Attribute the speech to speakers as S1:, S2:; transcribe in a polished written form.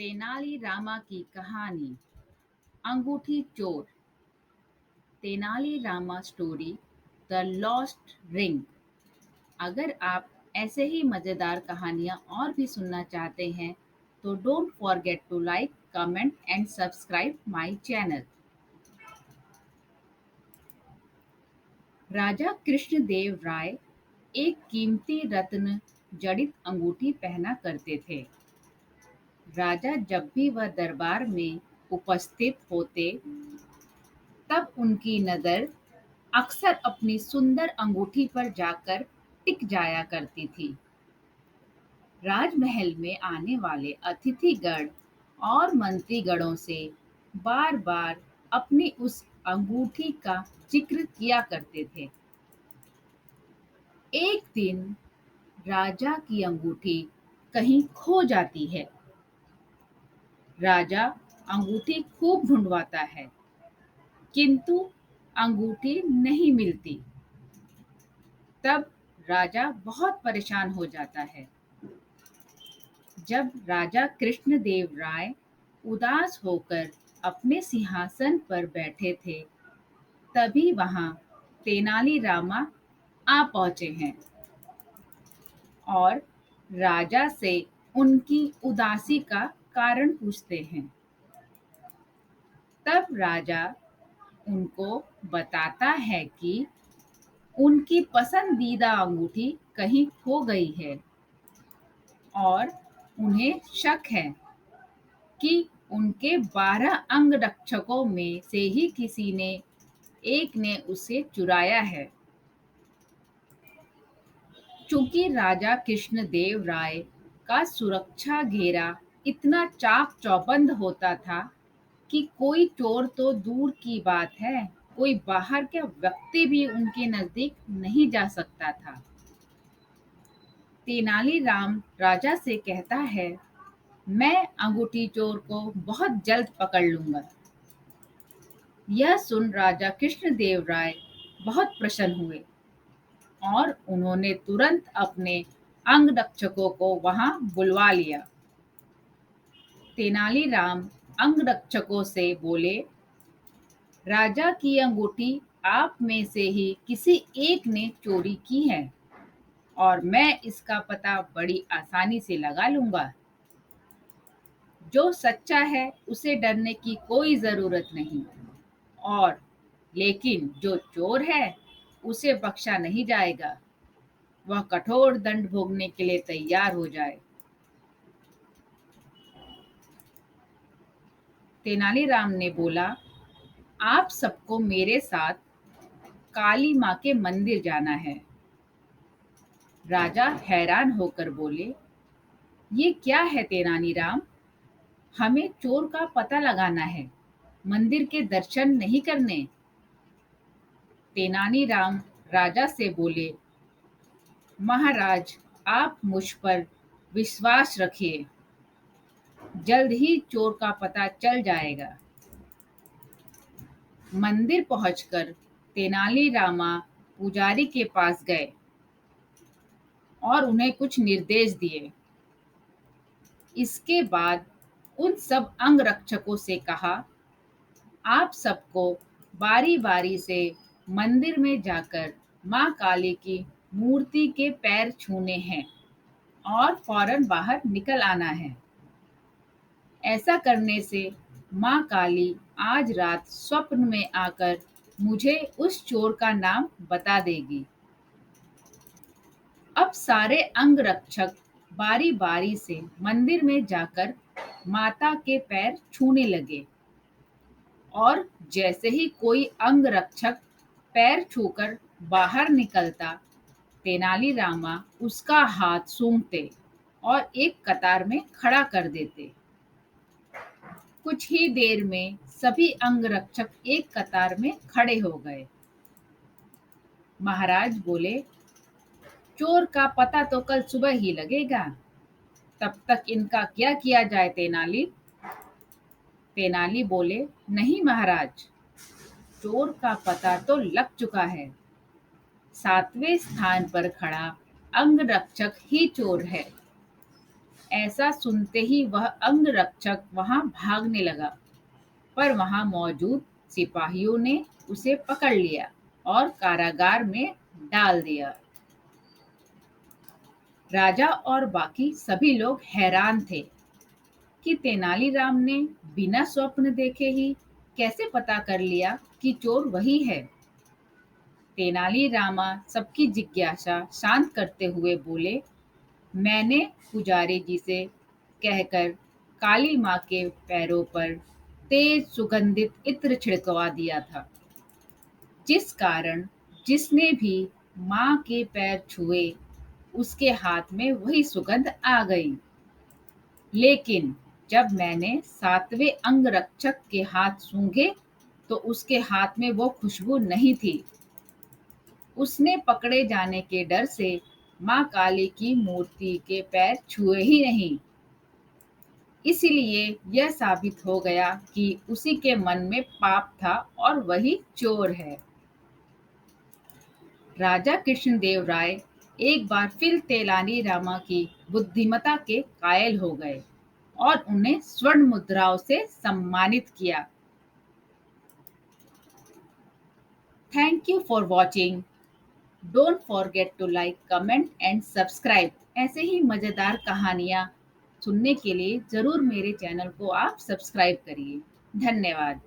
S1: तेनाली रामा की कहानी अंगूठी चोर। Tenali Rama story the lost ring. अगर आप ऐसे ही मज़ेदार कहानियाँ और भी सुनना चाहते हैं तो don't forget to like, comment and subscribe my channel. Raja Krishnadeva Raya एक कीमती रत्न जड़ित अंगूठी पहना करते थे। राजा जब भी वह दरबार में उपस्थित होते तब उनकी नज़र अक्सर अपनी सुंदर अंगूठी पर जाकर टिक जाया करती थी। राजमहल में आने वाले अतिथिगण और मंत्रीगणों से बार बार अपनी उस अंगूठी का जिक्र किया करते थे। एक दिन राजा की अंगूठी कहीं खो जाती है। राजा अंगूठी खूब ढूंढवाता है किंतु अंगूठी नहीं मिलती। तब राजा बहुत परेशान हो जाता है। जब राजा कृष्णदेव राय उदास होकर अपने सिंहासन पर बैठे थे तभी वहां तेनाली रामा आ पहुंचे हैं और राजा से उनकी उदासी का कारण पूछते हैं। तब राजा उनको बताता है कि उनकी पसंदीदा अंगूठी कहीं खो गई है और उन्हें शक है कि उनके 12 अंगरक्षकों में से ही किसी ने एक ने उसे चुराया है। चूंकि राजा कृष्णदेव राय का सुरक्षा घेरा इतना चाक चौबंद होता था कि कोई चोर तो दूर की बात है, कोई बाहर का व्यक्ति भी उनके नजदीक नहीं जा सकता था। तेनालीराम राजा से कहता है, मैं अंगूठी चोर को बहुत जल्द पकड़ लूंगा। यह सुन राजा कृष्णदेव राय बहुत प्रसन्न हुए और उन्होंने तुरंत अपने अंगरक्षकों को वहां बुलवा लिया। तेनालीराम अंगरक्षकों से बोले, राजा की अंगूठी आप में से ही किसी एक ने चोरी की है और मैं इसका पता बड़ी आसानी से लगा लूंगा। जो सच्चा है उसे डरने की कोई जरूरत नहीं, और लेकिन जो चोर है उसे बख्शा नहीं जाएगा। वह कठोर दंड भोगने के लिए तैयार हो जाए। तेनालीराम ने बोला, आप सबको मेरे साथ काली माँ के मंदिर जाना है। राजा हैरान होकर बोले, ये क्या है तेनालीराम? हमें चोर का पता लगाना है, मंदिर के दर्शन नहीं करने। तेनालीराम राजा से बोले, महाराज, आप मुझ पर विश्वास रखिए, जल्द ही चोर का पता चल जाएगा। मंदिर पहुंचकर तेनालीरामा पुजारी के पास गए और उन्हें कुछ निर्देश दिए। इसके बाद उन सब अंगरक्षकों से कहा, आप सबको बारी बारी से मंदिर में जाकर माँ काली की मूर्ति के पैर छूने हैं और फौरन बाहर निकल आना है। ऐसा करने से माँ काली आज रात स्वप्न में आकर मुझे उस चोर का नाम बता देगी। अब सारे अंगरक्षक बारी बारी से मंदिर में जाकर माता के पैर छूने लगे और जैसे ही कोई अंगरक्षक पैर छूकर बाहर निकलता, तेनालीरामा उसका हाथ सूंघते और एक कतार में खड़ा कर देते। कुछ ही देर में सभी अंगरक्षक एक कतार में खड़े हो गए। महाराज बोले, चोर का पता तो कल सुबह ही लगेगा, तब तक इनका क्या किया जाए तेनाली? तेनाली बोले, नहीं महाराज, चोर का पता तो लग चुका है। 7वें स्थान पर खड़ा अंगरक्षक ही चोर है। ऐसा सुनते ही वह अंगरक्षक वहां भागने लगा, पर वहां मौजूद सिपाहियों ने उसे पकड़ लिया और कारागार में डाल दिया। राजा और बाकी सभी लोग हैरान थे कि तेनालीराम ने बिना स्वप्न देखे ही कैसे पता कर लिया कि चोर वही है। तेनालीरामा सबकी जिज्ञासा शांत करते हुए बोले, मैंने पुजारी जी से कहकर काली माँ के पैरों पर तेज सुगंधित इत्र छिड़कवा दिया था, जिस कारण जिसने भी माँ के पैर छुए उसके हाथ में वही सुगंध आ गई। लेकिन जब मैंने सातवें अंगरक्षक के हाथ सूंघे तो उसके हाथ में वो खुशबू नहीं थी। उसने पकड़े जाने के डर से माँ काली की मूर्ति के पैर छुए ही नहीं। इसीलिए यह साबित हो गया कि उसी के मन में पाप था और वही चोर है। राजा कृष्णदेव राय एक बार फिर तेलानी रामा की बुद्धिमता के कायल हो गए और उन्हें स्वर्ण मुद्राओं से सम्मानित किया। Thank you for watching. Don't forget to like, comment and subscribe. ऐसे ही मज़ेदार कहानियाँ सुनने के लिए ज़रूर मेरे चैनल को आप सब्सक्राइब करिए। धन्यवाद।